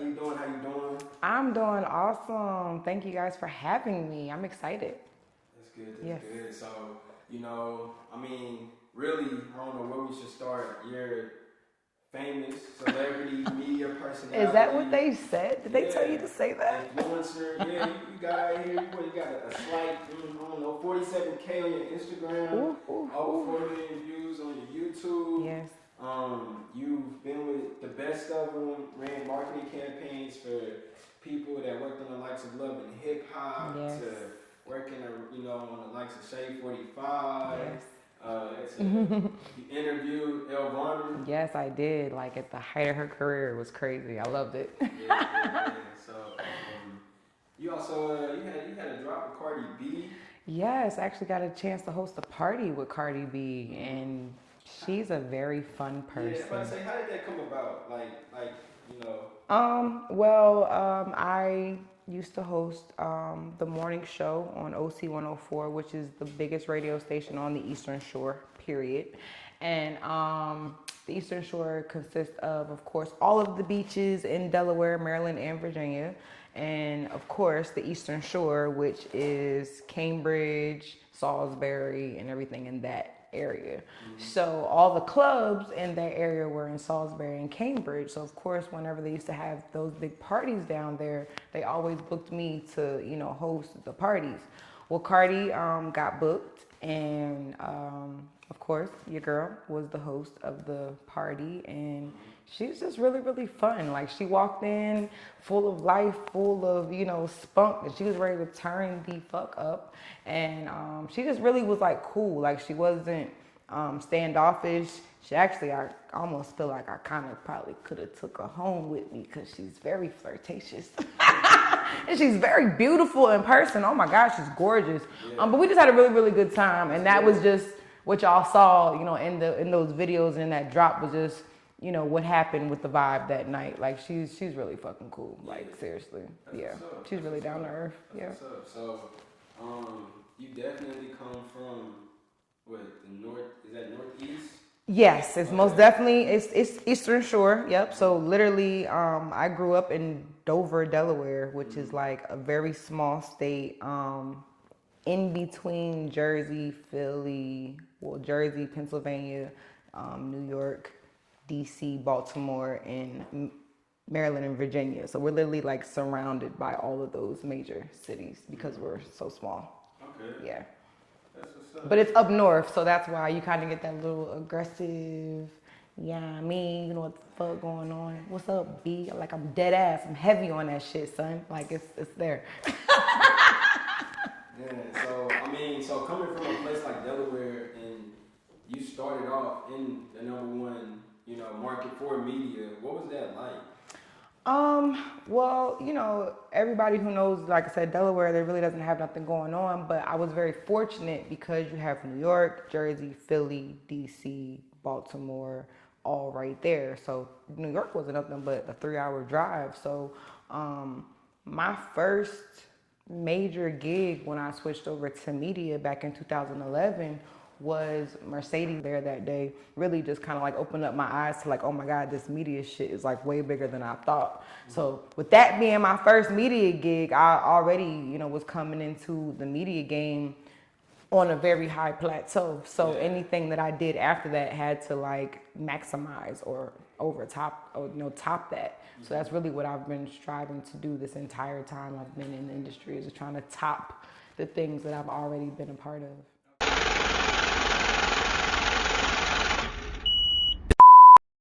you doing? How you doing? I'm doing awesome. Thank you guys for having me. I'm excited. That's good. That's good. So, I mean, really, I don't know where we should start. You're famous, celebrity, media personality. Is that what they said? Did they tell you to say that? Influencer. Yeah, you got out here. You got a slight, I don't know, 47K on your Instagram. Over 4 million views on your YouTube. Yes. You've been with the best of them, ran marketing campaigns for people that worked on the likes of Love and Hip Hop, to working, on the likes of Shay 45. Yes. You interviewed Elle Varner. Yes, I did. Like at the height of her career, it was crazy. I loved it. Yeah. So, you also you had a drop with Cardi B. Yes, I actually got a chance to host a party with Cardi B, and she's a very fun person. Yeah, but I say, how did that come about? I used to host the morning show on OC 104, which is the biggest radio station on the Eastern Shore, period. And the Eastern Shore consists of course, all of the beaches in Delaware, Maryland, and Virginia. And of course, the Eastern Shore, which is Cambridge, Salisbury, and everything in that area. So all the clubs in that area were in Salisbury and Cambridge. So of course, whenever they used to have those big parties down there, they always booked me to, host the parties. Well, Cardi got booked, and of course, your girl was the host of the party, and she's just really, really fun. Like, she walked in full of life, full of, spunk, and she was ready to turn the fuck up. And she just really was like cool. Like, she wasn't standoffish. She actually, I almost feel like I kind of probably could have took her home with me, because she's very flirtatious. And she's very beautiful in person. Oh my gosh, she's gorgeous. Yeah. But we just had a really, really good time. And that was just what y'all saw, in those videos, and that drop was just, what happened with the vibe that night. Like, she's really fucking cool. Like, seriously. Yeah. She's really down to earth. Yeah. So, you definitely come from the north, is that northeast? Yes, it's most definitely, it's Eastern Shore. Yep. So literally, I grew up in Dover, Delaware, which is like a very small state, in between Jersey, Pennsylvania, New York, DC, Baltimore, and Maryland and Virginia. So we're literally like surrounded by all of those major cities because we're so small. Okay. Yeah. That's what's up. But it's up north, so that's why you kind of get that little aggressive, you know what the fuck going on. What's up, B? Like, I'm dead ass. I'm heavy on that shit, son. Like, it's there. So coming from a place like Delaware, and you started off in the #1, market for media, what was that like? Well, everybody who knows, like I said, Delaware, there really doesn't have nothing going on, but I was very fortunate because you have New York, Jersey, Philly, DC, Baltimore, all right there. So New York wasn't nothing but a 3-hour drive. So my first major gig when I switched over to media back in 2011 was Mercedes there that day. Really just kind of like opened up my eyes to like, oh my God, this media shit is like way bigger than I thought. So with that being my first media gig, I already, was coming into the media game on a very high plateau. So anything that I did after that had to like maximize or top that. So that's really what I've been striving to do this entire time I've been in the industry, is trying to top the things that I've already been a part of.